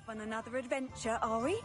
off on another adventure, are we?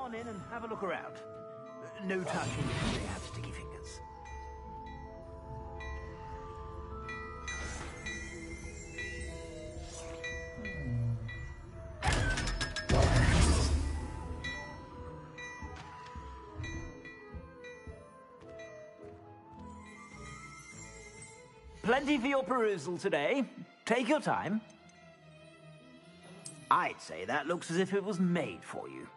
In and have a look around. No touching if they have sticky fingers. Plenty for your perusal today. Take your time. I'd say that looks as if it was made for you.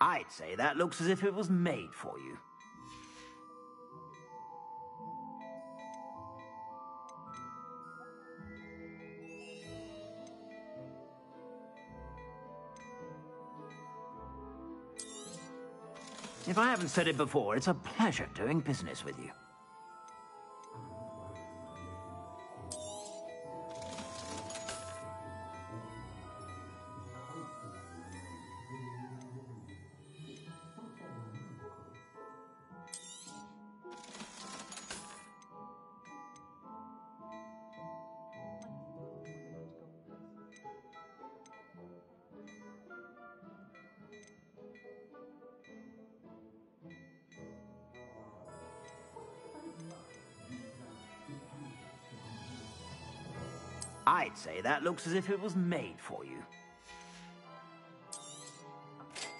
I'd say that looks as if it was made for you. If I haven't said it before, it's a pleasure doing business with you. I'd say that looks as if it was made for you.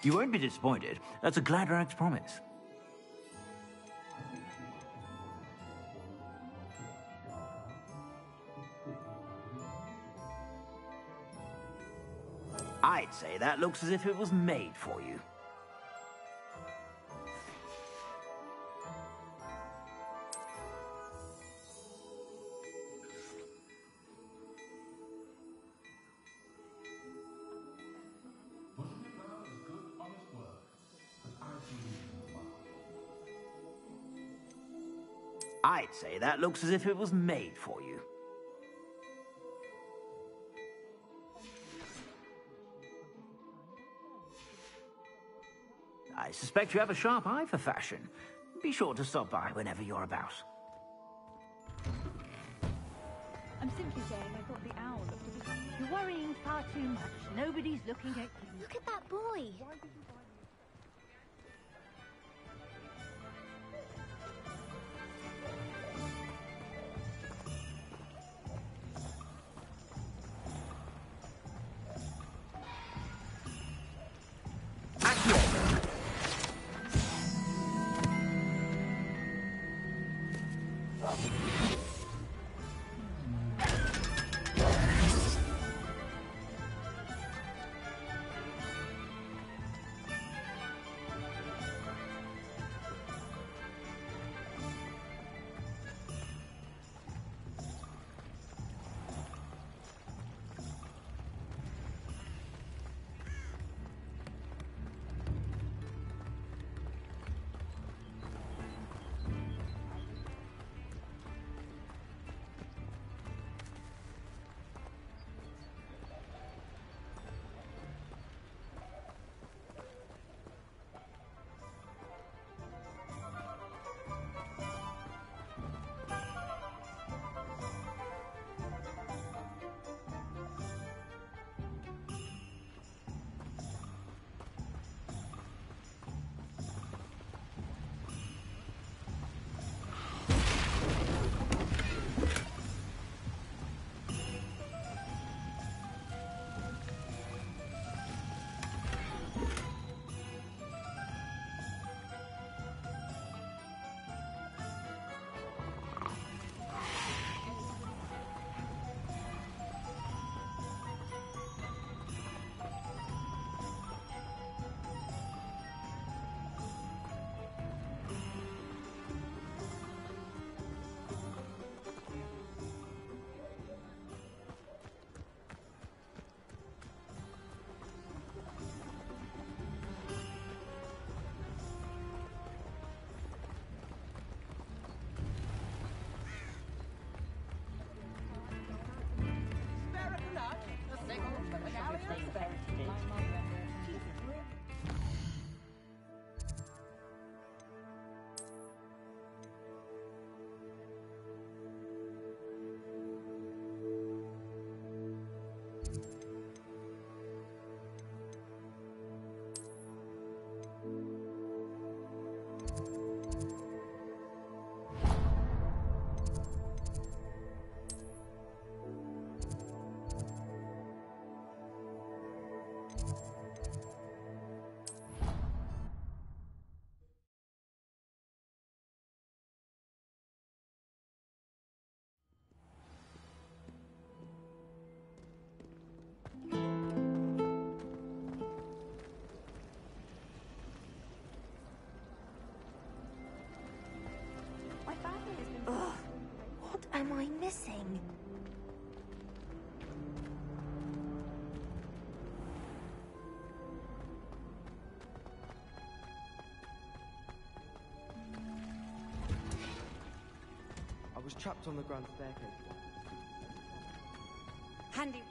You won't be disappointed. That's a Gladrag's promise. I'd say that looks as if it was made for you. I'd say that looks as if it was made for you. I suspect you have a sharp eye for fashion. Be sure to stop by whenever you're about. I'm simply saying I thought the owl looked a bit... You're worrying far too much. Nobody's looking at you. Look at that boy. trapped on the grand staircase. Handy.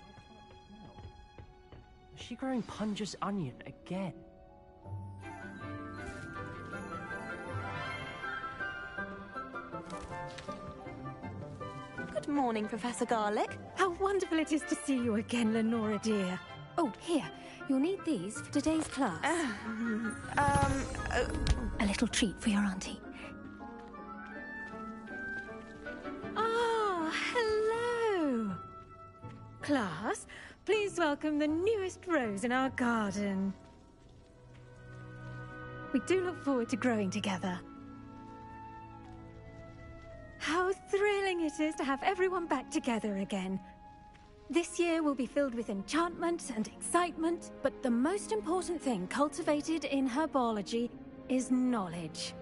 Is she growing Punja's onion again? Good morning, Professor Garlic. How wonderful it is to see you again, Lenora dear. Oh, here. You'll need these for today's class. A little treat for your auntie. Ah, hello. Class, please welcome the newest rose in our garden. We do look forward to growing together. How thrilling it is to have everyone back together again. This year will be filled with enchantment and excitement, but the most important thing cultivated in herbology is knowledge.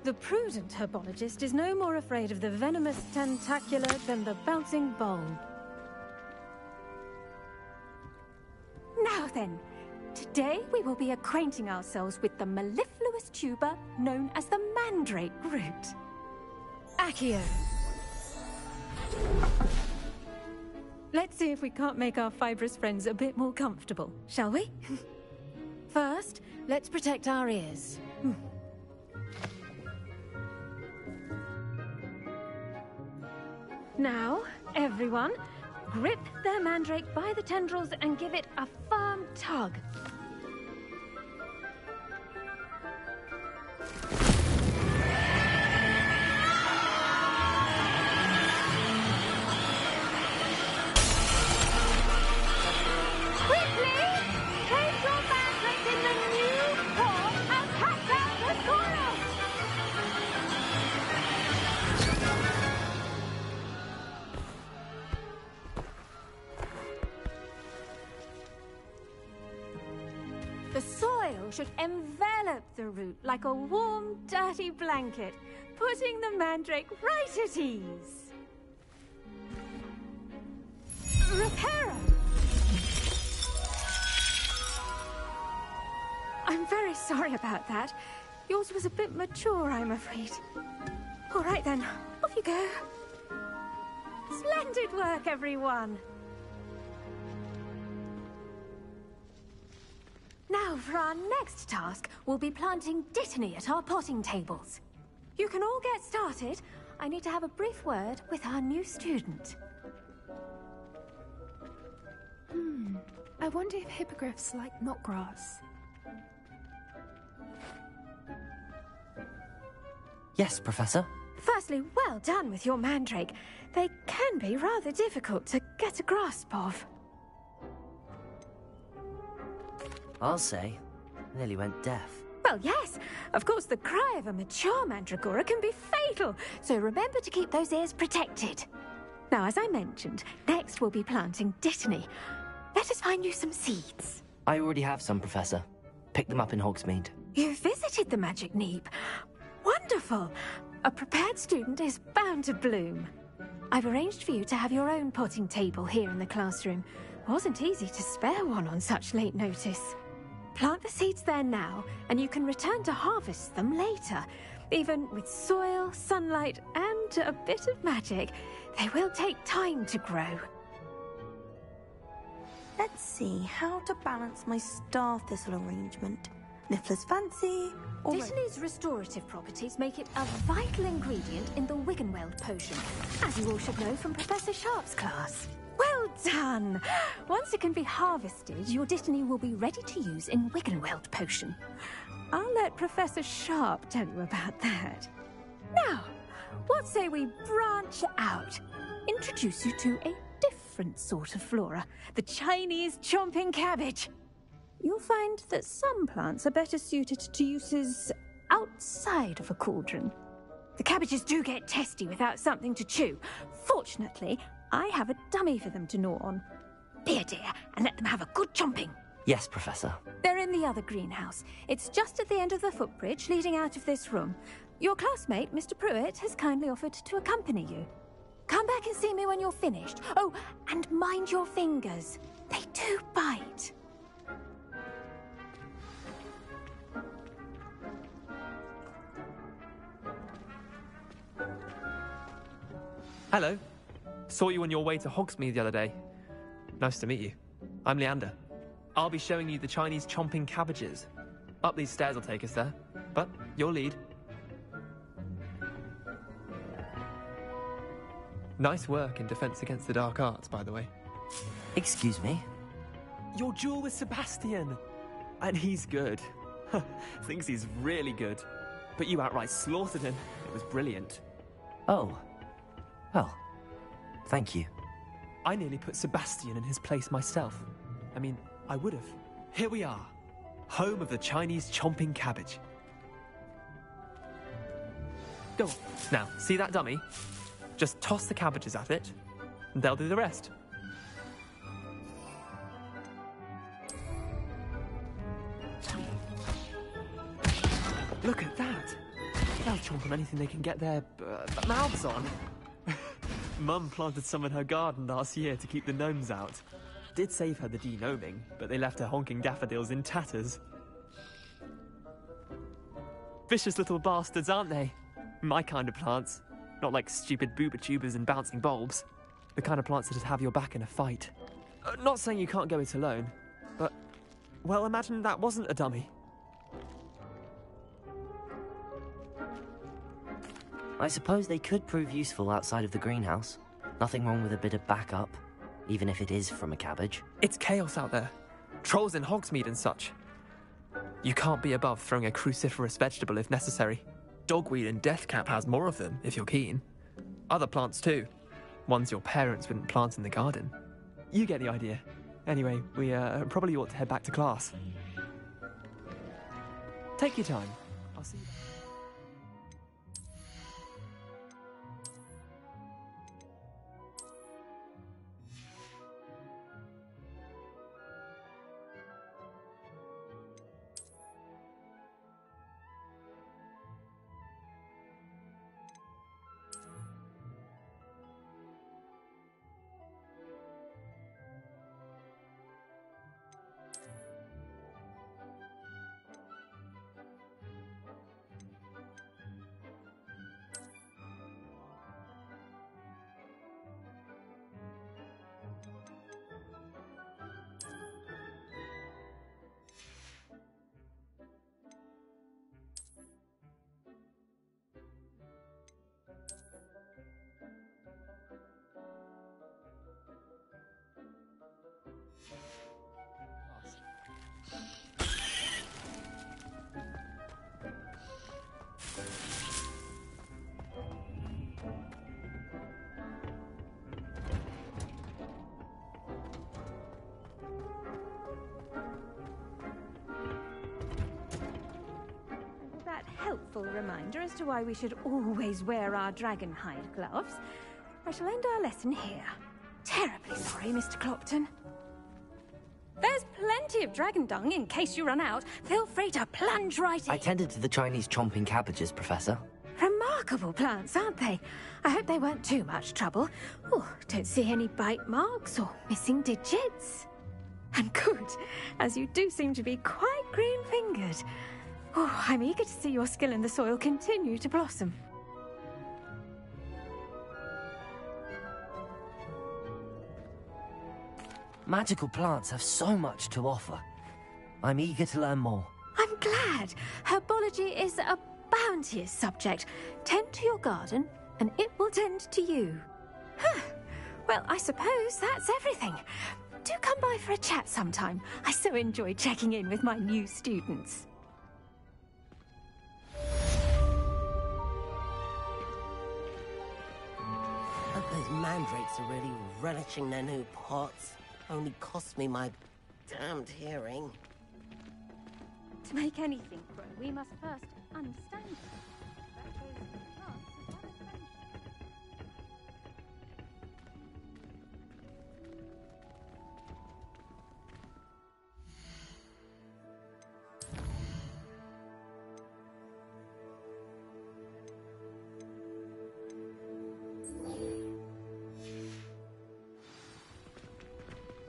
The prudent herbologist is no more afraid of the venomous tentacular than the bouncing bulb. Now then, today we will be acquainting ourselves with the mellifluous tuber known as the mandrake root. Accio. Let's see if we can't make our fibrous friends a bit more comfortable, shall we? First, let's protect our ears. Now, everyone, grip their mandrake by the tendrils and give it a firm tug. The soil should envelop the root like a warm, dirty blanket, putting the mandrake right at ease. Reparo! I'm very sorry about that. Yours was a bit mature, I'm afraid. All right then, off you go. Splendid work, everyone! Now, for our next task, we'll be planting dittany at our potting tables. You can all get started. I need to have a brief word with our new student. I wonder if hippogriffs like knotgrass. Yes, Professor. Firstly, well done with your mandrake. They can be rather difficult to get a grasp of. I'll say, nearly went deaf. Well, yes. Of course, the cry of a mature mandragora can be fatal, so remember to keep those ears protected. Now, as I mentioned, next we'll be planting dittany. Let us find you some seeds. I already have some, Professor. Picked them up in Hogsmeade. You visited the Magic Neep. Wonderful. A prepared student is bound to bloom. I've arranged for you to have your own potting table here in the classroom. Wasn't easy to spare one on such late notice. Plant the seeds there now, and you can return to harvest them later. Even with soil, sunlight, and a bit of magic, they will take time to grow. Let's see how to balance my star thistle arrangement. Niffler's fancy, or... Dittany's restorative properties make it a vital ingredient in the Wiggenweld potion, as you all should know from Professor Sharp's class. Well done! Once it can be harvested, your dittany will be ready to use in Wiggenweld potion. I'll let Professor Sharp tell you about that. Now, what say we branch out? Introduce you to a different sort of flora, the Chinese chomping cabbage. You'll find that some plants are better suited to uses outside of a cauldron. The cabbages do get testy without something to chew. Fortunately, I have a dummy for them to gnaw on. Here, dear, and let them have a good chomping. Yes, Professor. They're in the other greenhouse. It's just at the end of the footbridge leading out of this room. Your classmate, Mr. Pruitt, has kindly offered to accompany you. Come back and see me when you're finished. Oh, and mind your fingers. They do bite. Hello. Saw you on your way to Hogsmeade the other day. Nice to meet you. I'm Leander. I'll be showing you the Chinese chomping cabbages. Up these stairs will take us there, but your lead. Nice work in Defense Against the Dark Arts, by the way. Excuse me? Your duel with Sebastian! And he's good. Thinks he's really good. But you outright slaughtered him. It was brilliant. Oh. Well, thank you. I nearly put Sebastian in his place myself. I mean, I would have. Here we are. Home of the Chinese chomping cabbage. Go on. Now, see that dummy? Just toss the cabbages at it, and they'll do the rest. Look at that! They'll chomp on anything they can get their mouths on. Mum planted some in her garden last year to keep the gnomes out. Did save her the de-gnoming, but they left her honking daffodils in tatters. Vicious little bastards, aren't they? My kind of plants. Not like stupid booba-tubers and bouncing bulbs. The kind of plants that'd have your back in a fight. Not saying you can't go it alone, but... well, imagine that wasn't a dummy. I suppose they could prove useful outside of the greenhouse. Nothing wrong with a bit of backup, even if it is from a cabbage. It's chaos out there. Trolls in Hogsmeade and such. You can't be above throwing a cruciferous vegetable if necessary. Dogweed and deathcap has more of them, if you're keen. Other plants too. Ones your parents wouldn't plant in the garden. You get the idea. Anyway, we probably ought to head back to class. Take your time. I'll see you. Helpful reminder as to why we should always wear our dragon hide gloves. I shall end our lesson here. Terribly sorry, Mr. Clopton. There's plenty of dragon dung in case you run out. Feel free to plunge right in. I tended to the Chinese chomping cabbages, Professor. Remarkable plants, aren't they? I hope they weren't too much trouble. Oh, don't see any bite marks or missing digits. And good, as you do seem to be quite green-fingered. Oh, I'm eager to see your skill in the soil continue to blossom. Magical plants have so much to offer. I'm eager to learn more. I'm glad. Herbology is a bounteous subject. Tend to your garden, and it will tend to you. Huh. Well, I suppose that's everything. Do come by for a chat sometime. I so enjoy checking in with my new students. Those mandrakes are really relishing their new pots. Only cost me my damned hearing. To make anything grow, we must first understand it. That goes for plants as well as friendship.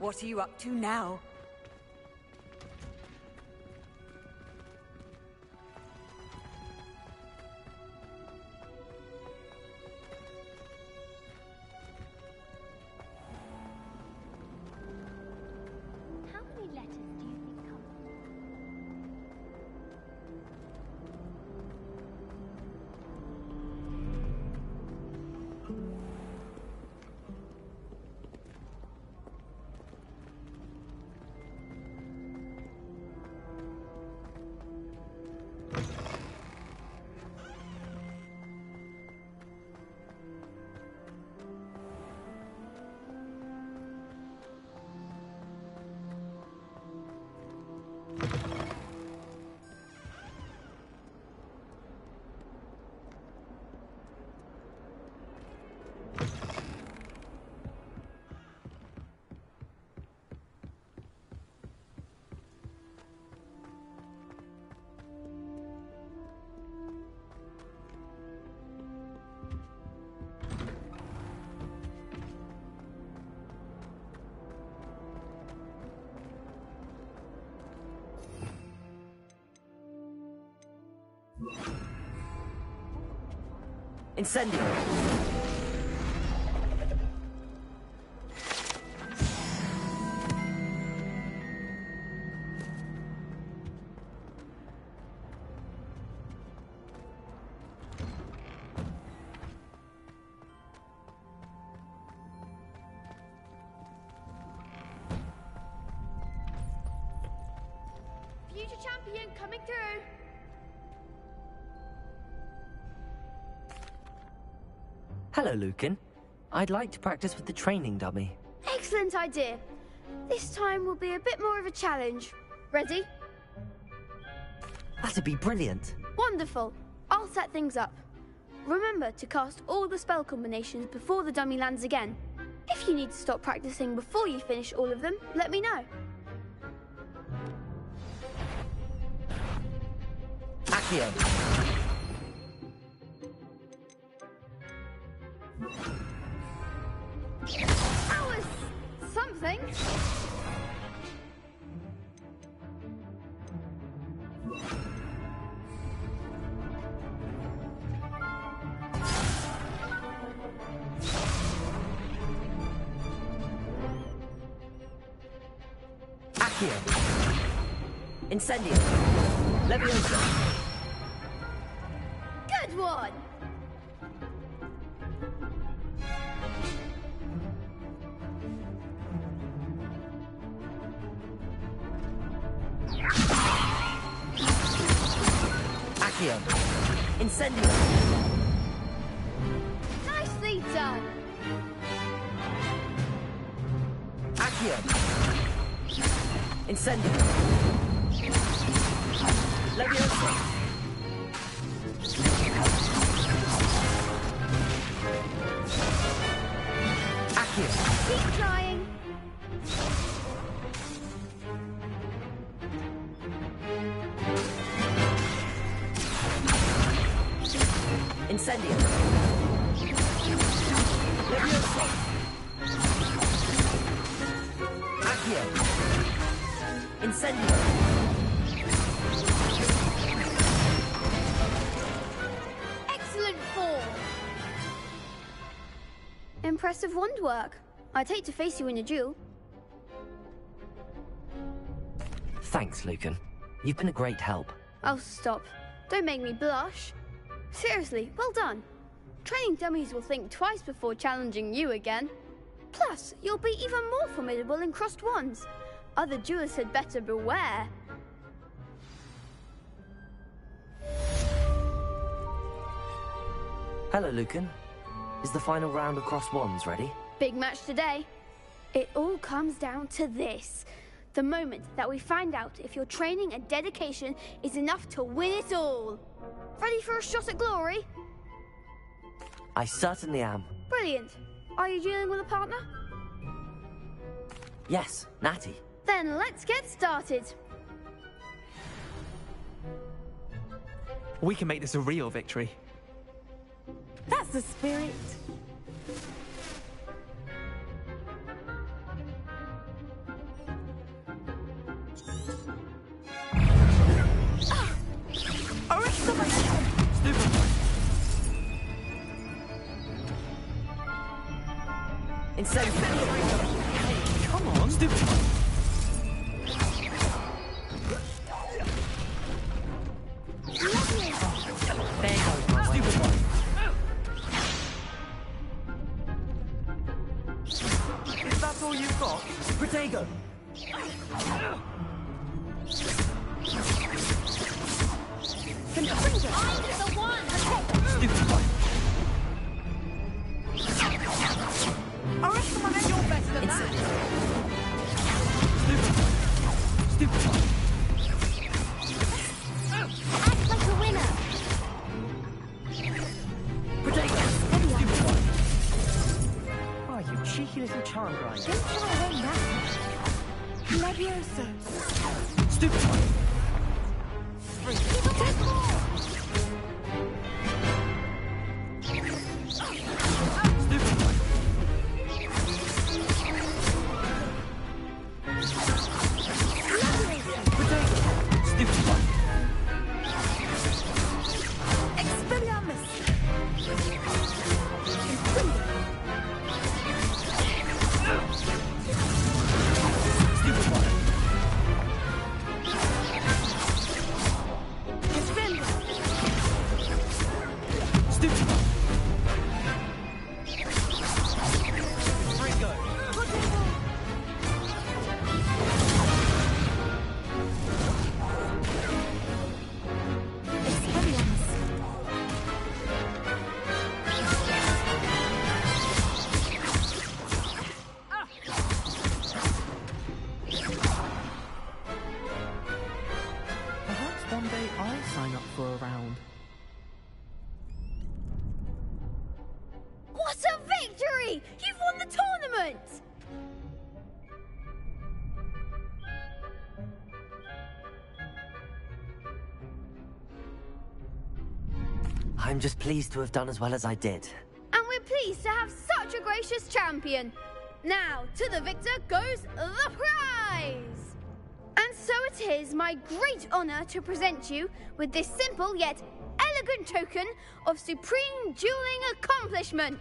What are you up to now? Incendio! Future champion coming through. Hello, Lucan. I'd like to practice with the training dummy. Excellent idea. This time will be a bit more of a challenge. Ready? That'd be brilliant. Wonderful. I'll set things up. Remember to cast all the spell combinations before the dummy lands again. If you need to stop practicing before you finish all of them, let me know. Accio! That was something. Accio! Incendio! Leviosa! Good one. Accio! Incendio! Nicely done. Accio! Incendio! Leviosa! Accio! Keep trying. Incendio! Leviosa! Accio! Incendio! Excellent form. Impressive wand work. I'd hate to face you in a duel. Thanks, Lucan. You've been a great help. Oh, stop. Don't make me blush. Seriously, well done. Training dummies will think twice before challenging you again. Plus, you'll be even more formidable in crossed wands. Other duelists had better beware. Hello, Lucan. Is the final round of cross wands ready? Big match today. It all comes down to this. The moment that we find out if your training and dedication is enough to win it all. Ready for a shot at glory? I certainly am. Brilliant. Are you dealing with a partner? Yes, Natty. Then let's get started. We can make this a real victory. That's the spirit. Incendio! Come on, stupid. There goes my Stupid one. Is that all you've got? Protego! The one! Stupid one. I reckon my head, you're better than that. Stupid one. Act like a winner! Protego! Stupid one. Oh, you cheeky little charm grinder. Don't try away now. Leviosa. Stupid one. Stupid one. Stupid one. Expelliarmus. sign up for a round. What a victory! You've won the tournament! I'm just pleased to have done as well as I did. And we're pleased to have such a gracious champion. Now, to the victor goes the prize! And so it is my great honour to present you with this simple yet elegant token of supreme dueling accomplishment.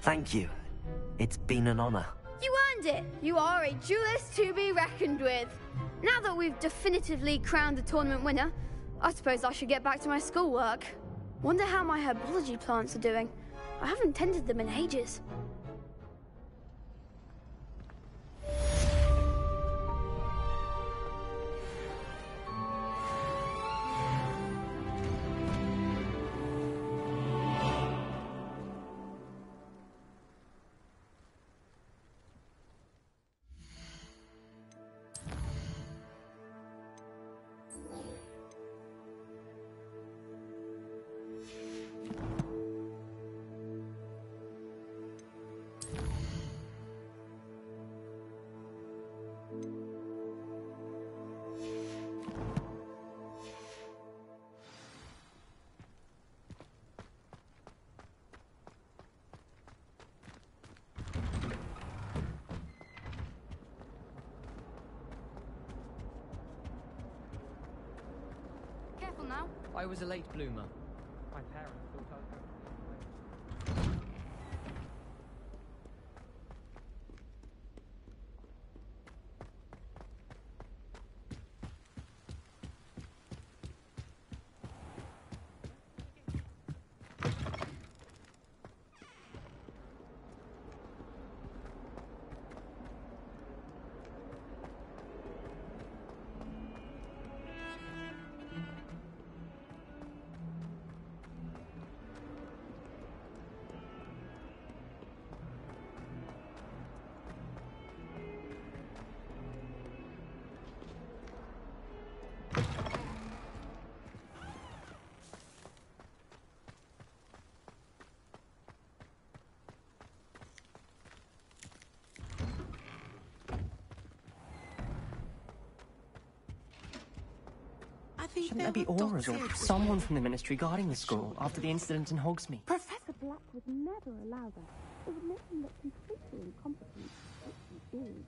Thank you. It's been an honour. You earned it. You are a duelist to be reckoned with. Now that we've definitively crowned the tournament winner, I suppose I should get back to my schoolwork. Wonder how my herbology plants are doing. I haven't tended them in ages. Careful now. I was a late bloomer. My parents thought I was... Shouldn't there be auras or someone from the Ministry guarding the school after the incident in Hogsmeade? Professor Black would never allow that. It would make him look completely incompetent, which he is.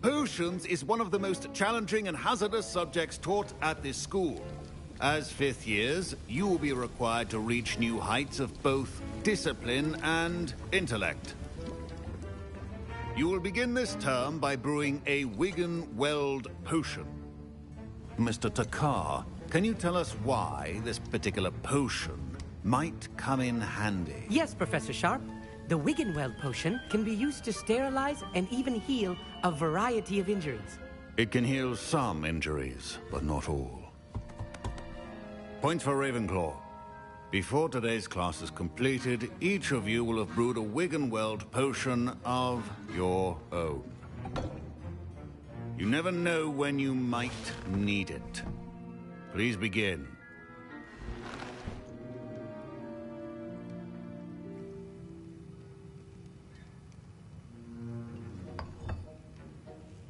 Potions is one of the most challenging and hazardous subjects taught at this school. As fifth years, you will be required to reach new heights of both discipline and intellect. You will begin this term by brewing a Wigan-Weld potion. Mr. Takar, can you tell us why this particular potion might come in handy? Yes, Professor Sharp. The Wiggenweld potion can be used to sterilize and even heal a variety of injuries. It can heal some injuries, but not all. Point for Ravenclaw. Before today's class is completed, each of you will have brewed a Wiggenweld potion of your own. You never know when you might need it. Please begin.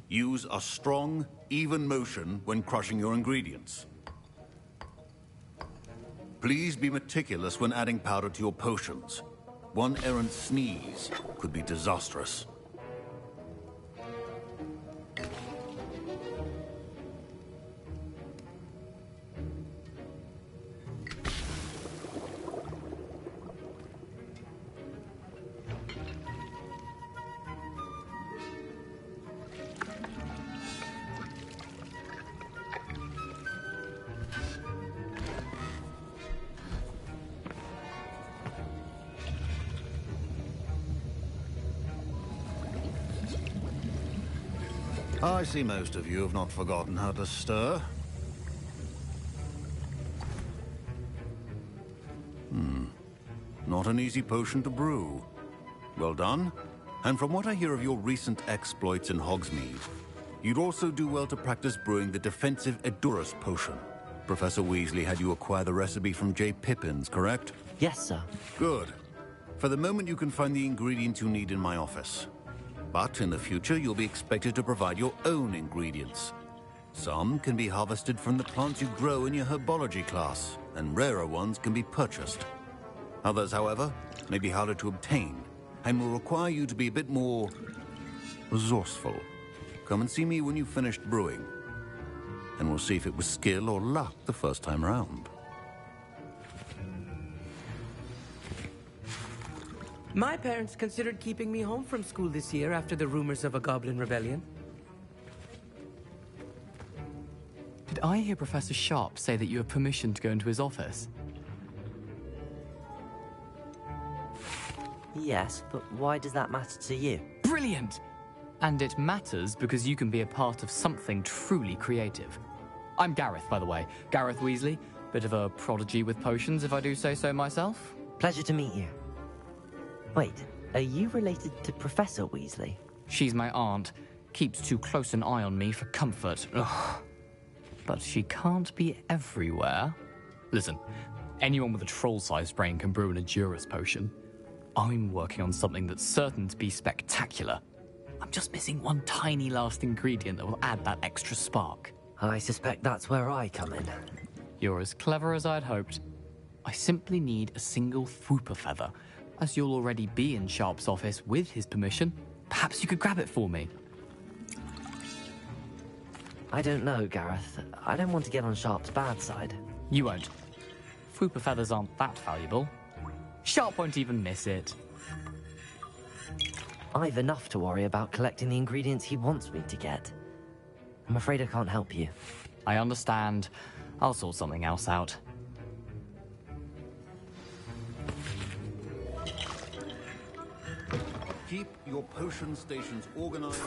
Use a strong, even motion when crushing your ingredients. Please be meticulous when adding powder to your potions. One errant sneeze could be disastrous. I see most of you have not forgotten how to stir. Not an easy potion to brew. Well done. And from what I hear of your recent exploits in Hogsmeade, you'd also do well to practice brewing the defensive Edurus potion. Professor Weasley had you acquire the recipe from J. Pippin's, correct? Yes, sir. Good. For the moment, you can find the ingredients you need in my office. But in the future, you'll be expected to provide your own ingredients. Some can be harvested from the plants you grow in your herbology class, and rarer ones can be purchased. Others, however, may be harder to obtain, and will require you to be a bit more resourceful. Come and see me when you've finished brewing, and we'll see if it was skill or luck the first time around. My parents considered keeping me home from school this year after the rumors of a goblin rebellion. Did I hear Professor Sharp say that you have permission to go into his office? Yes, but why does that matter to you? Brilliant! And it matters because you can be a part of something truly creative. I'm Gareth, by the way. Gareth Weasley. Bit of a prodigy with potions, if I do say so myself. Pleasure to meet you. Wait, are you related to Professor Weasley? She's my aunt. Keeps too close an eye on me for comfort. Ugh. But she can't be everywhere. Listen, anyone with a troll-sized brain can brew an Edurus potion. I'm working on something that's certain to be spectacular. I'm just missing one tiny last ingredient that will add that extra spark. I suspect that's where I come in. You're as clever as I'd hoped. I simply need a single Fwooper feather. As you'll already be in Sharp's office with his permission, perhaps you could grab it for me. I don't know, Gareth. I don't want to get on Sharp's bad side. You won't. Fwooper feathers aren't that valuable. Sharp won't even miss it. I've enough to worry about collecting the ingredients he wants me to get. I'm afraid I can't help you. I understand. I'll sort something else out. Keep your potion stations organized.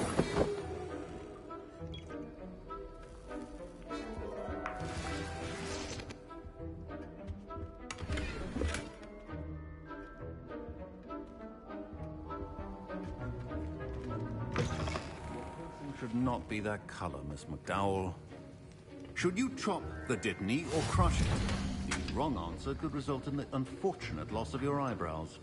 Should not be that color, Miss McDowell. Should you chop the Dittany or crush it? The wrong answer could result in the unfortunate loss of your eyebrows.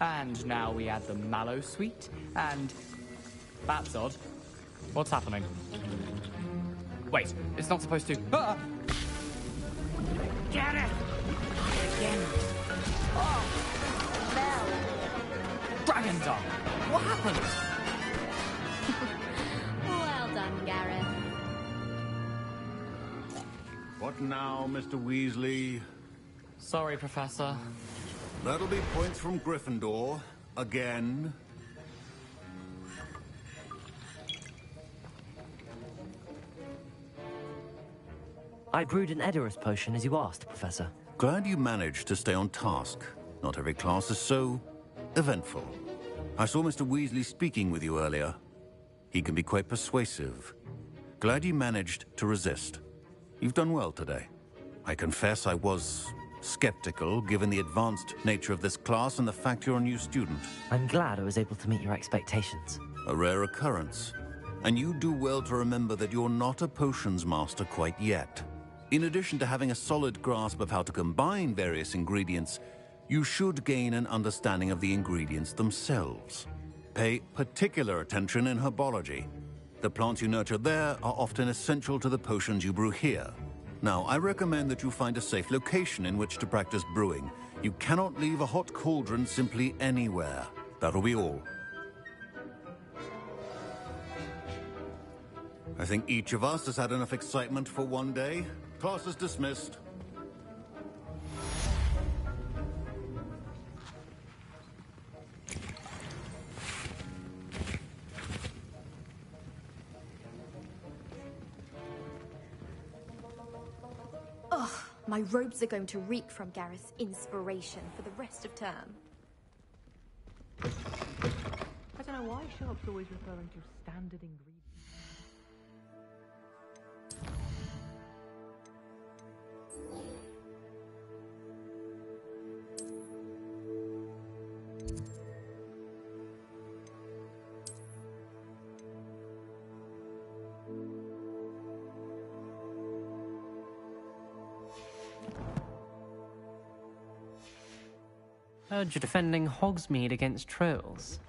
And now we add the mallow sweet, and... That's odd. What's happening? Wait, it's not supposed to... Ah! Get it! Again. Oh! Fell! Dragon Dung! What happened? Well done, Gareth. What now, Mr. Weasley? Sorry, Professor. That'll be points from Gryffindor. Again. I brewed an Edurus potion as you asked, Professor. Glad you managed to stay on task. Not every class is so eventful. I saw Mr. Weasley speaking with you earlier. He can be quite persuasive. Glad you managed to resist. You've done well today. I confess I was skeptical, given the advanced nature of this class and the fact you're a new student. I'm glad I was able to meet your expectations. A rare occurrence. And you do well to remember that you're not a potions master quite yet. In addition to having a solid grasp of how to combine various ingredients, you should gain an understanding of the ingredients themselves. Pay particular attention in herbology. The plants you nurture there are often essential to the potions you brew here. Now, I recommend that you find a safe location in which to practice brewing. You cannot leave a hot cauldron simply anywhere. That'll be all. I think each of us has had enough excitement for one day. Class is dismissed. Ugh, my robes are going to reek from Gareth's inspiration for the rest of term. I don't know why Sharp's always referring to standard ingredients. Heard you're defending Hogsmeade against trolls.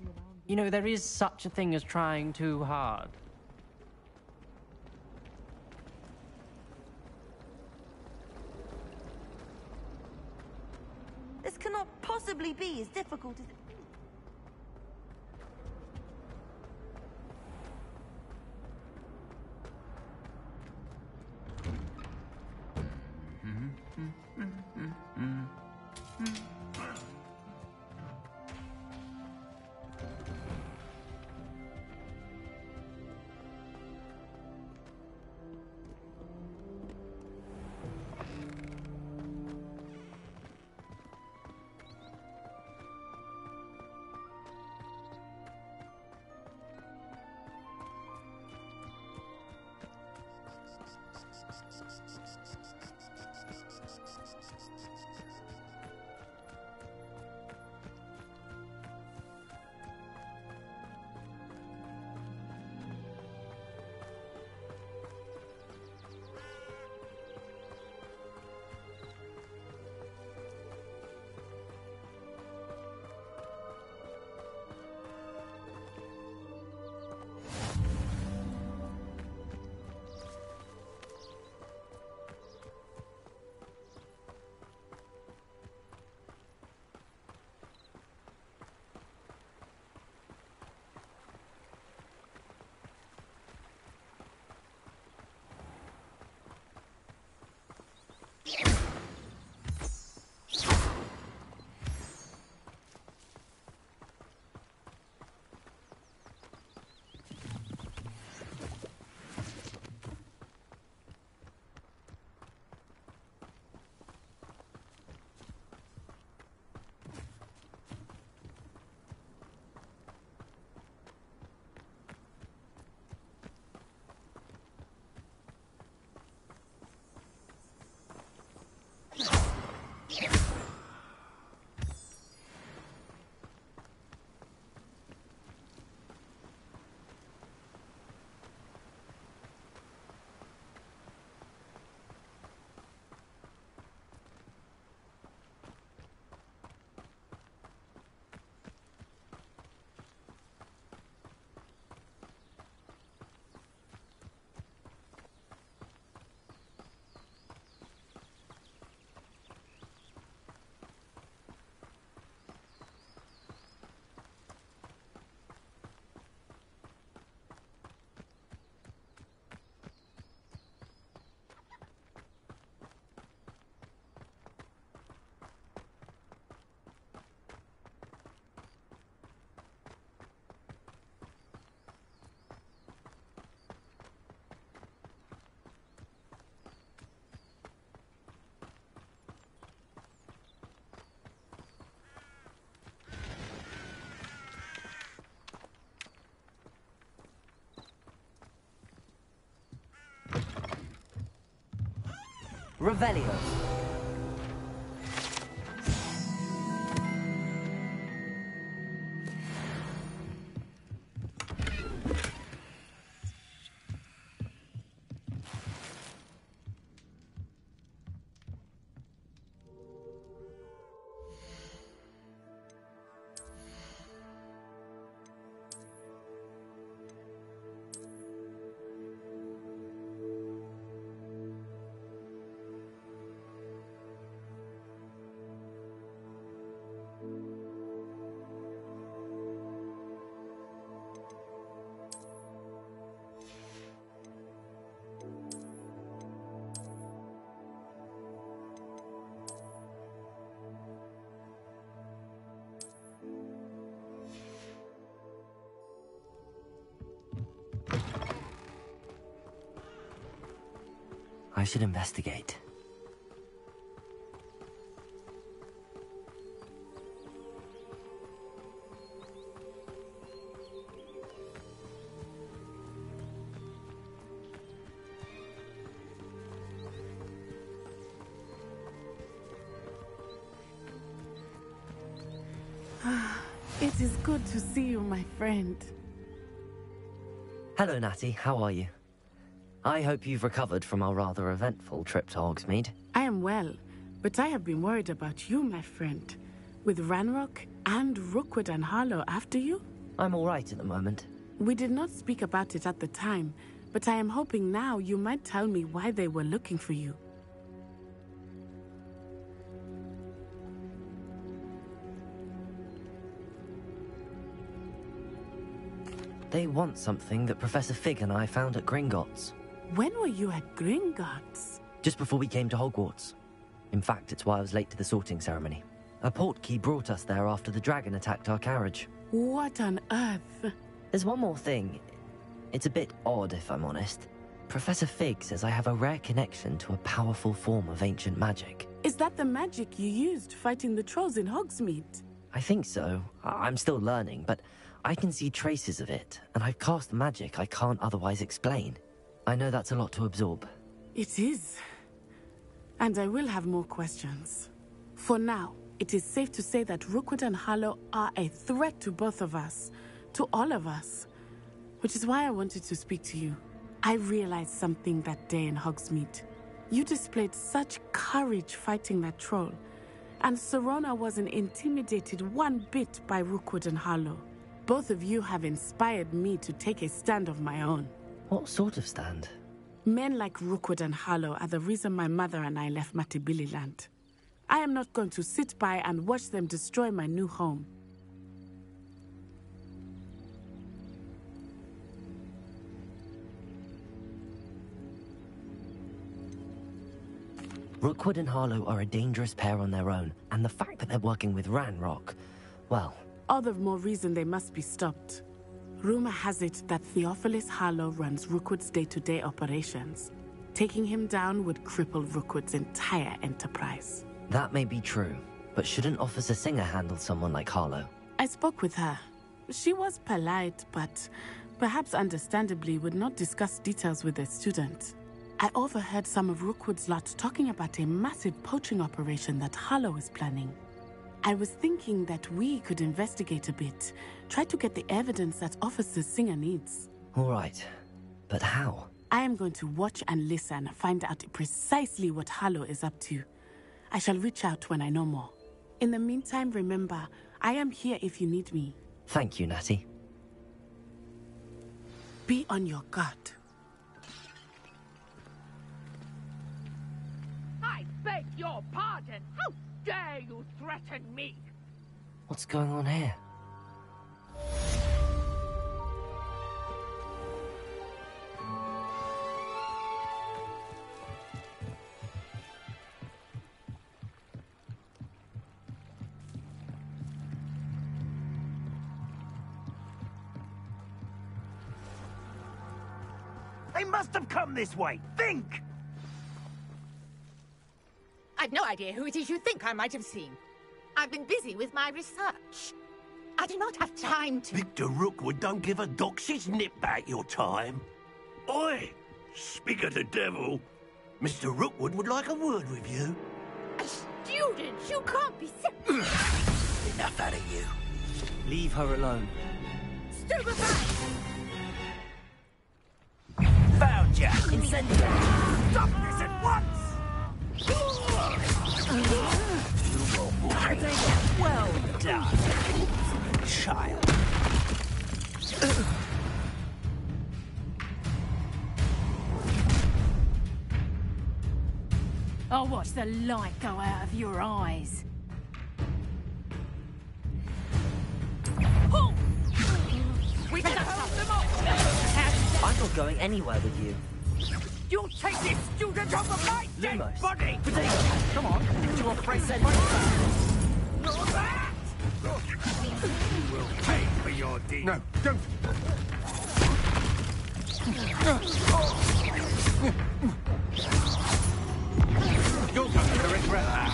You know, there is such a thing as trying too hard. This cannot possibly be as difficult as it... Revelio. I should investigate. It is good to see you, my friend. Hello, Natty. How are you? I hope you've recovered from our rather eventful trip to Hogsmeade. I am well, but I have been worried about you, my friend. With Ranrock and Rookwood and Harlow after you? I'm all right at the moment. We did not speak about it at the time, but I am hoping now you might tell me why they were looking for you. They want something that Professor Fig and I found at Gringotts. When were you at Gringotts? Just before we came to Hogwarts. In fact, it's why I was late to the sorting ceremony. A portkey brought us there after the dragon attacked our carriage. What on earth? There's one more thing. It's a bit odd, if I'm honest. Professor Fig says I have a rare connection to a powerful form of ancient magic. Is that the magic you used fighting the trolls in Hogsmeade? I think so. I'm still learning, but I can see traces of it, and I've cast magic I can't otherwise explain. I know that's a lot to absorb. It is. And I will have more questions. For now, it is safe to say that Rookwood and Harlow are a threat to both of us. To all of us. Which is why I wanted to speak to you. I realized something that day in Hogsmeade. You displayed such courage fighting that troll. And Serona wasn't intimidated one bit by Rookwood and Harlow. Both of you have inspired me to take a stand of my own. What sort of stand? Men like Rookwood and Harlow are the reason my mother and I left Matibili land. I am not going to sit by and watch them destroy my new home. Rookwood and Harlow are a dangerous pair on their own, and the fact that they're working with Ranrock, well... All the more reason they must be stopped. Rumor has it that Theophilus Harlow runs Rookwood's day-to-day operations. Taking him down would cripple Rookwood's entire enterprise. That may be true, but shouldn't Officer Singer handle someone like Harlow? I spoke with her. She was polite, but perhaps understandably would not discuss details with a student. I overheard some of Rookwood's lot talking about a massive poaching operation that Harlow is planning. I was thinking that we could investigate a bit, try to get the evidence that Officer Singer needs. All right, but how? I am going to watch and listen, find out precisely what Harlow is up to. I shall reach out when I know more. In the meantime, remember, I am here if you need me. Thank you, Natty. Be on your guard. I beg your pardon. How dare you threaten me? What's going on here? They must have come this way. Think! I've no idea who it is you think I might have seen. I've been busy with my research. I do not have time to... Victor Rookwood don't give a doxy's nip back your time. Oi! Speak of the devil. Mr. Rookwood would like a word with you. A student? You can't be Enough out of you. Leave her alone. Stupefy! Found ya! Incendiary! Stop this at once! Well done, child. I'll watch the light go out of your eyes. We can hold them off! I'm not going anywhere with you. You'll take this student off of my dead Lumos. body! Come on, get your present. Not that! You will pay for your deed. No, don't. You're going to regret that.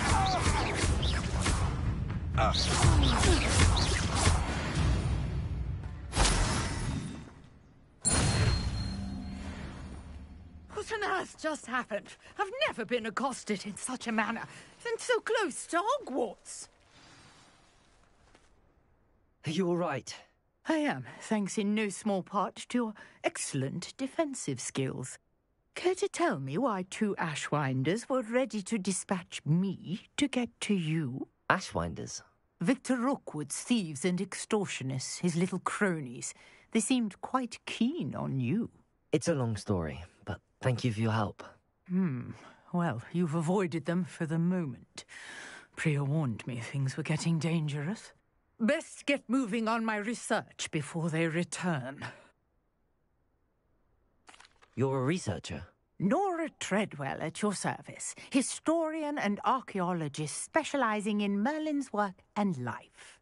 What on earth just happened? I've never been accosted in such a manner, and so close to Hogwarts. Are you all right? I am, thanks in no small part to your excellent defensive skills. Care to tell me why 2 Ashwinders were ready to dispatch me to get to you? Ashwinders? Victor Rookwood's thieves and extortionists, his little cronies. They seemed quite keen on you. It's a long story, but thank you for your help. Well, you've avoided them for the moment. Priya warned me things were getting dangerous. Best get moving on my research before they return. You're a researcher? Nora Treadwell at your service, historian and archaeologist specializing in Merlin's work and life.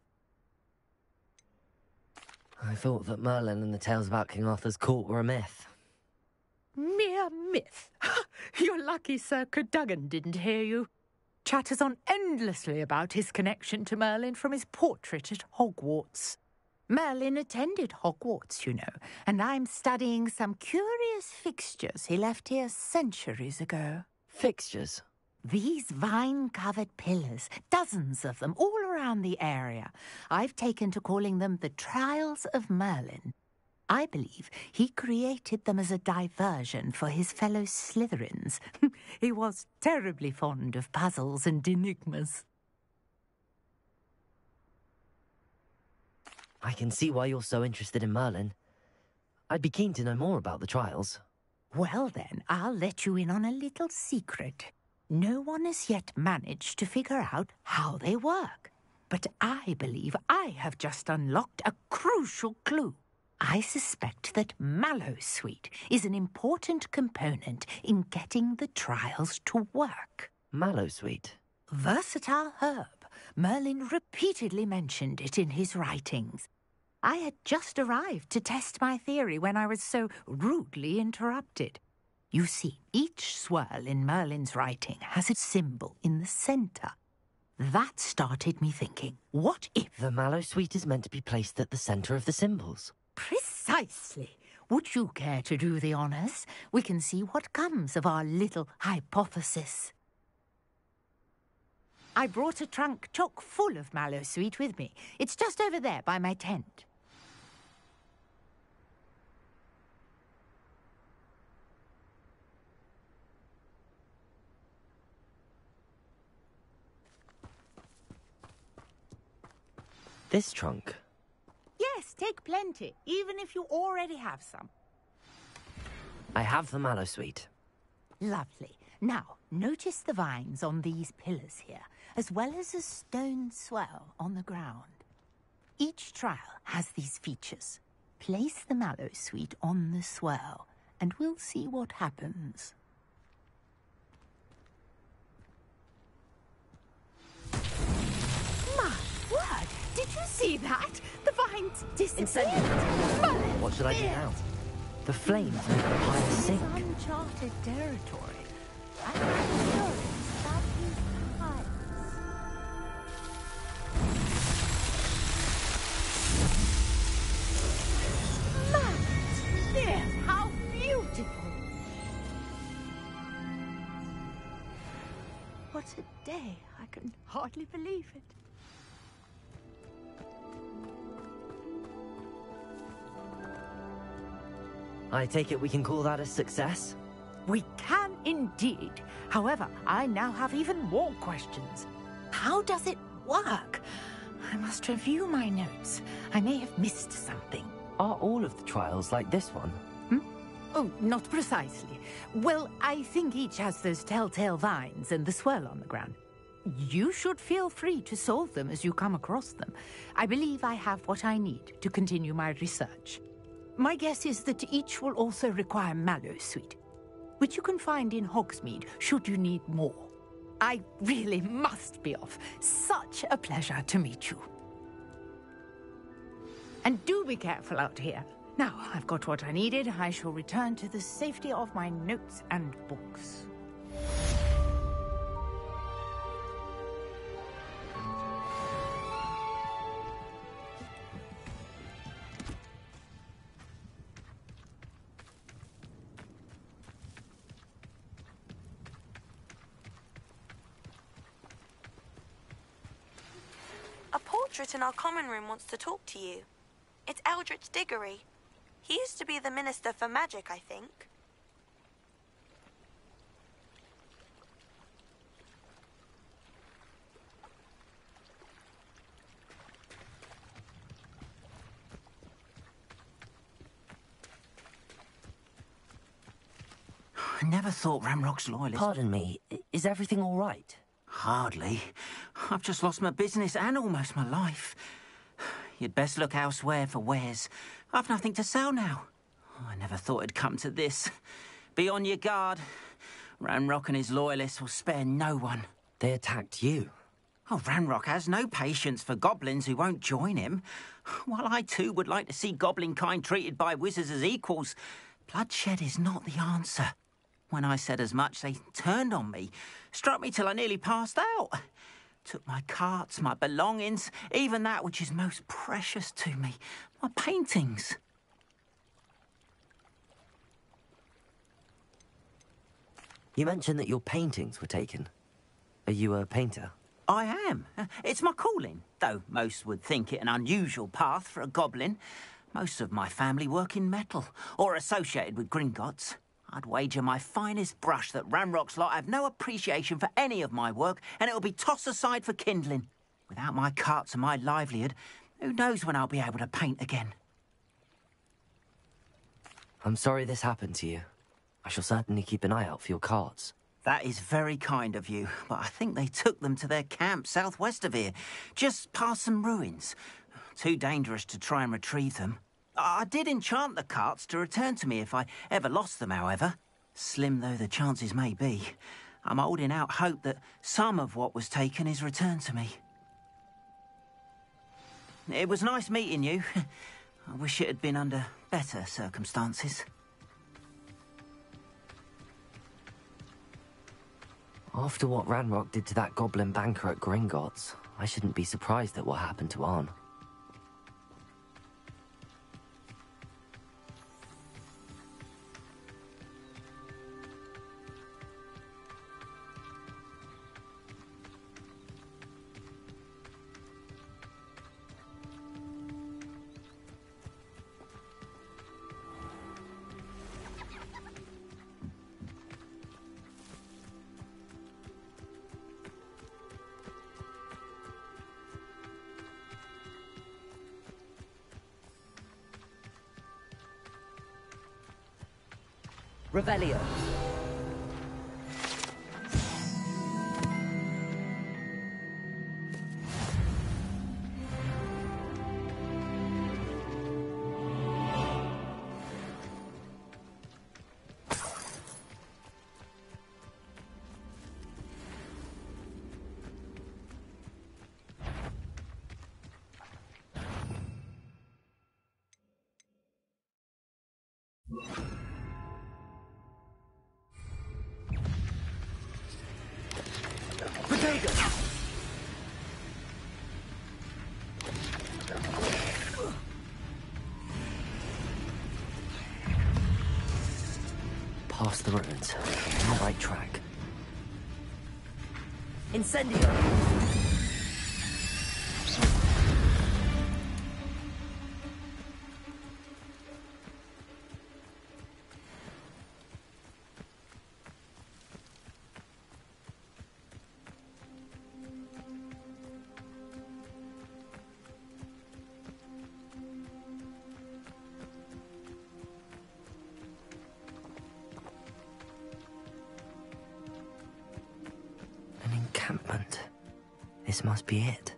I thought that Merlin and the tales about King Arthur's court were a myth. Mere myth? You're lucky Sir Cadogan didn't hear you. Chatters on endlessly about his connection to Merlin from his portrait at Hogwarts. Merlin attended Hogwarts, you know, and I'm studying some curious fixtures he left here centuries ago. Fixtures? These vine-covered pillars, dozens of them, all around the area. I've taken to calling them the Trials of Merlin. I believe he created them as a diversion for his fellow Slytherins. He was terribly fond of puzzles and enigmas. I can see why you're so interested in Merlin. I'd be keen to know more about the trials. Well then, I'll let you in on a little secret. No one has yet managed to figure out how they work. But I believe I have just unlocked a crucial clue. I suspect that Mallowsweet is an important component in getting the trials to work. Mallowsweet? Versatile herb. Merlin repeatedly mentioned it in his writings. I had just arrived to test my theory when I was so rudely interrupted. You see, each swirl in Merlin's writing has a symbol in the centre. That started me thinking, what if... The Mallowsweet is meant to be placed at the centre of the symbols. Precisely. Would you care to do the honours? We can see what comes of our little hypothesis. I brought a trunk chock full of Mallowsweet with me. It's just over there by my tent. This trunk? Yes, take plenty, even if you already have some. I have the Mallowsweet. Lovely. Now, notice the vines on these pillars here, as well as a stone swell on the ground. Each trial has these features. Place the Mallowsweet on the swell, and we'll see what happens. My word! Did you see that? The vines disappeared! What should I do now? The flames make the pile sink. It's uncharted territory. I'm not sure it's about these piles. Matt! There! How beautiful! What a day. I can hardly believe it. I take it we can call that a success? We can indeed. However, I now have even more questions. How does it work? I must review my notes. I may have missed something. Are all of the trials like this one? Oh, not precisely. Well, I think each has those telltale vines and the swirl on the ground. You should feel free to solve them as you come across them. I believe I have what I need to continue my research. My guess is that each will also require Mallowsweet, which you can find in Hogsmeade should you need more. I really must be off. Such a pleasure to meet you. And do be careful out here. Now, I've got what I needed. I shall return to the safety of my notes and books. portrait in our common room wants to talk to you. It's Eldritch Diggory. He used to be the Minister for Magic, I think. I never thought Ramrock's loyalists... Pardon me, is everything all right? Hardly. I've just lost my business and almost my life. You'd best look elsewhere for wares. I've nothing to sell now. I never thought it'd come to this. Be on your guard. Ranrock and his loyalists will spare no one. They attacked you? Oh, Ranrock has no patience for goblins who won't join him. While I too would like to see goblin kind treated by wizards as equals, bloodshed is not the answer. When I said as much, they turned on me, struck me till I nearly passed out. Took my carts, my belongings, even that which is most precious to me, my paintings. You mentioned that your paintings were taken. Are you a painter? I am. It's my calling, though most would think it an unusual path for a goblin. Most of my family work in metal, or associated with Gringotts. I'd wager my finest brush that Ranrock's lot have no appreciation for any of my work, and it'll be tossed aside for kindling. Without my carts and my livelihood, who knows when I'll be able to paint again. I'm sorry this happened to you. I shall certainly keep an eye out for your carts. That is very kind of you, but I think they took them to their camp southwest of here, just past some ruins. Too dangerous to try and retrieve them. I did enchant the carts to return to me if I ever lost them, however. Slim though the chances may be, I'm holding out hope that some of what was taken is returned to me. It was nice meeting you. I wish it had been under better circumstances. After what Ranrock did to that goblin banker at Gringotts, I shouldn't be surprised at what happened to Arn. Revelio. Past the ruins. On the right track. Incendio! Encampment. This must be it.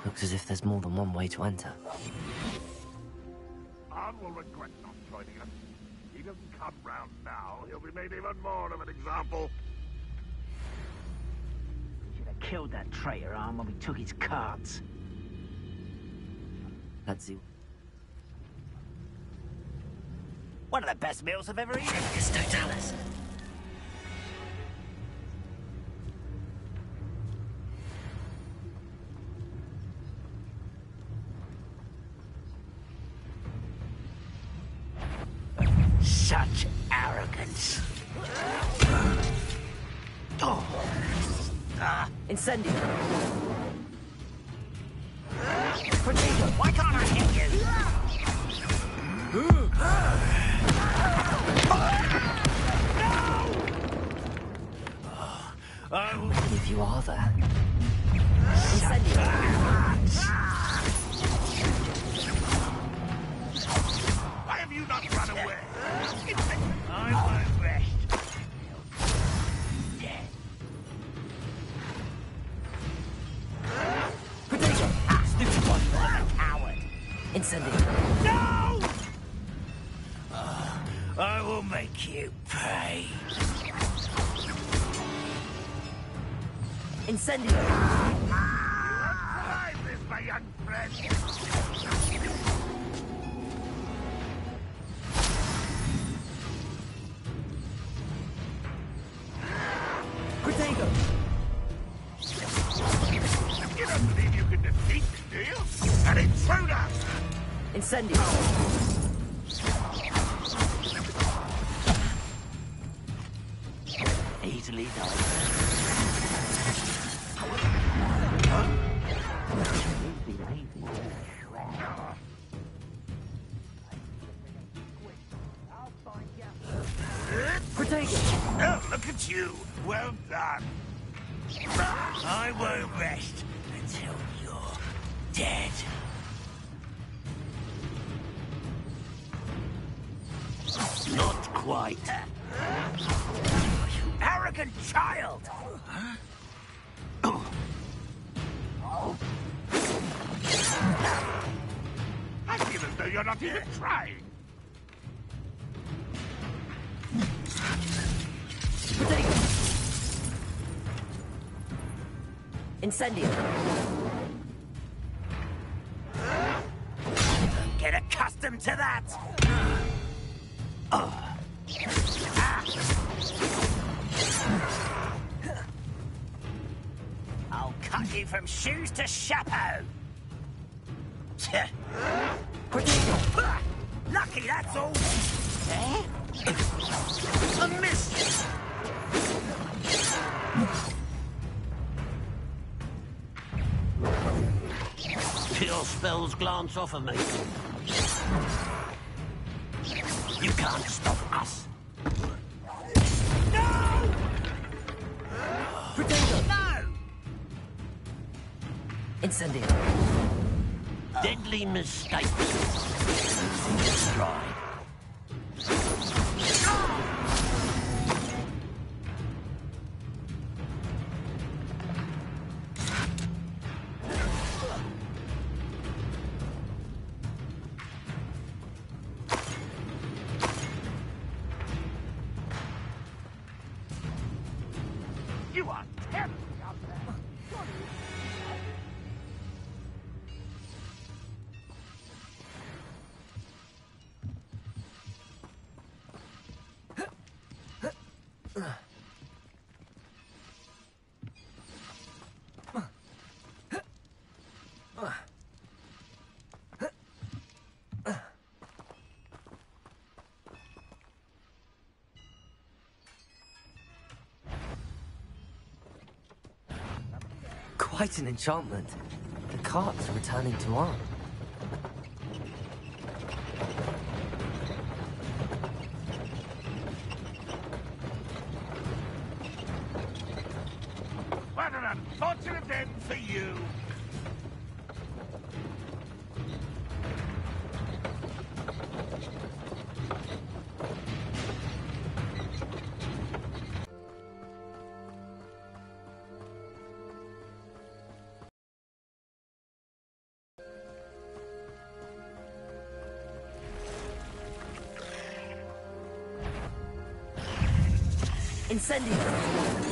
Looks as if there's more than one way to enter. Arn will regret not joining us. If he doesn't come round now, he'll be made even more of an example. We should have killed that traitor, Arn, when we took his carts. Let's see. One of the best meals I've ever eaten. It's Totalis. Such arrogance. Incendio. Potato, why can't I hit you? I will believe you are there. Incendio. Why have you not run away? I won't rest. Potato. Stupid one. I'm a coward. Incendio. No! I will make you pay. Incendio. Try this, my young friend. Potato. You don't believe you can defeat me, do you? An intruder! Incendio. Easily done. Potato. Oh, look at you. Well done. I won't rest until you're dead. Not quite. You arrogant child! I feel as though you're not even trying. Potato. Incendio. Get accustomed to that! I'll cut you from shoes to chapeau! Potato. Lucky, that's all! A miss! Your spells glance off of me. You can't stop us. No! Potato. No! Incendio. Deadly mistakes. Try. You are terribly out there. Quite an enchantment. The cart's returning to arm. What an unfortunate end for you! Incendio.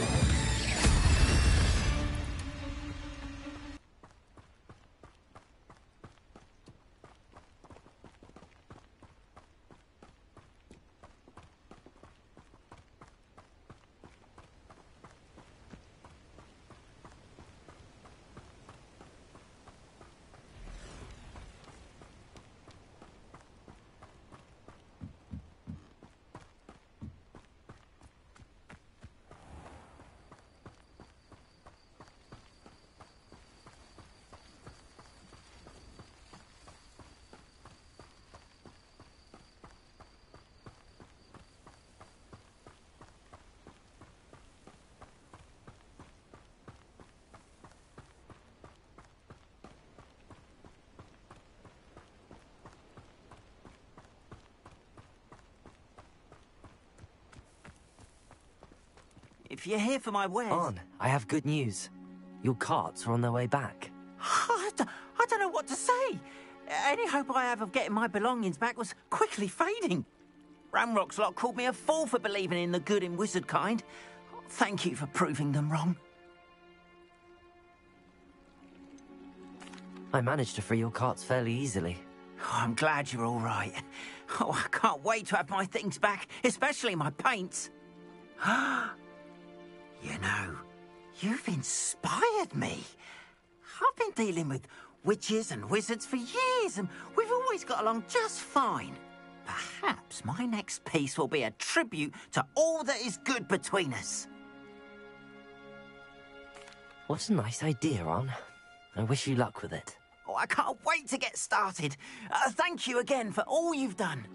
If you're here for my wares... On, I have good news. Your carts are on their way back. I don't know what to say. Any hope I have of getting my belongings back was quickly fading. Ramrock's lot called me a fool for believing in the good in wizard kind. Thank you for proving them wrong. I managed to free your carts fairly easily. Oh, I'm glad you're all right. Oh, I can't wait to have my things back, especially my paints. You know, you've inspired me. I've been dealing with witches and wizards for years, and we've always got along just fine. Perhaps my next piece will be a tribute to all that is good between us. What a nice idea, Ron. I wish you luck with it. Oh, I can't wait to get started. Thank you again for all you've done.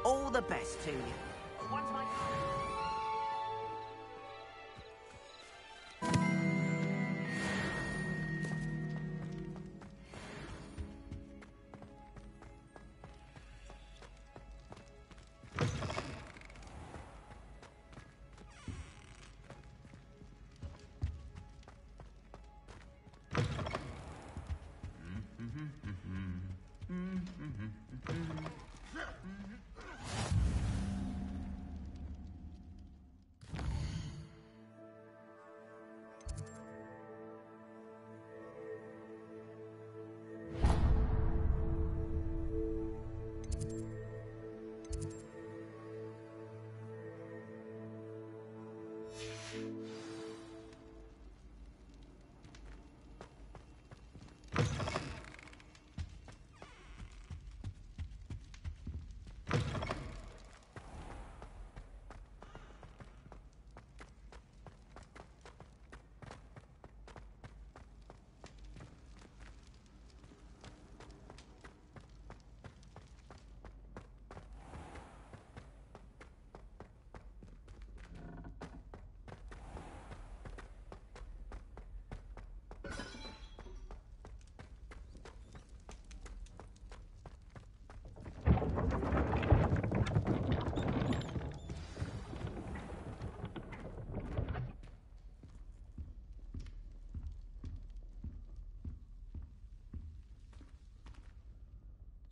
All the best to you. Once my...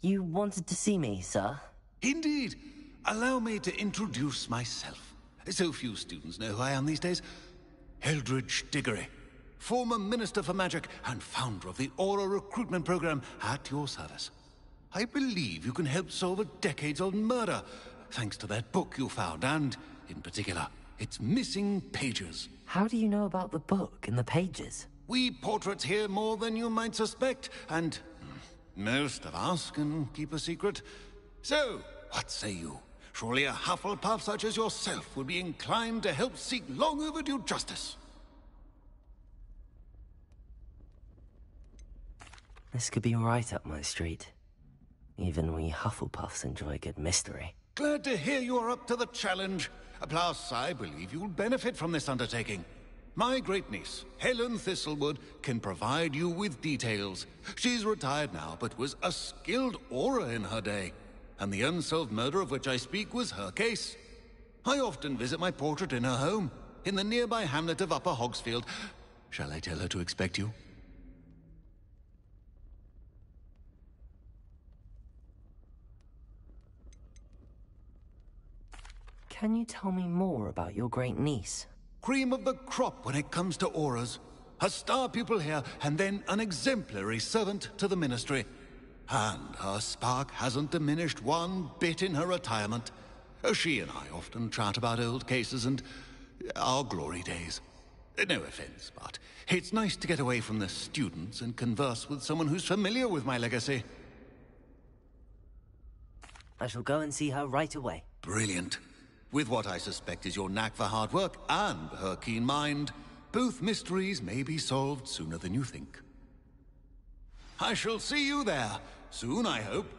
You wanted to see me, sir? Indeed. Allow me to introduce myself. So few students know who I am these days. Eldridge Diggory, former Minister for Magic and founder of the Aura recruitment program at your service. I believe you can help solve a decades-old murder, thanks to that book you found, and, in particular, its missing pages. How do you know about the book and the pages? We portraits hear more than you might suspect, and most of us can keep a secret. So, what say you? Surely a Hufflepuff such as yourself would be inclined to help seek long overdue justice. This could be right up my street. Even we Hufflepuffs enjoy a good mystery. Glad to hear you are up to the challenge. Plus, I believe you'll benefit from this undertaking. My great-niece, Helen Thistlewood, can provide you with details. She's retired now, but was a skilled aura in her day. And the unsolved murder of which I speak was her case. I often visit my portrait in her home, in the nearby hamlet of Upper Hogsfield. Shall I tell her to expect you? Can you tell me more about your great-niece? Cream of the crop when it comes to auras. A star pupil here, and then an exemplary servant to the ministry. And her spark hasn't diminished one bit in her retirement. She and I often chat about old cases and our glory days. No offense, but it's nice to get away from the students and converse with someone who's familiar with my legacy. I shall go and see her right away. Brilliant. With what I suspect is your knack for hard work and her keen mind, both mysteries may be solved sooner than you think. I shall see you there, soon I hope.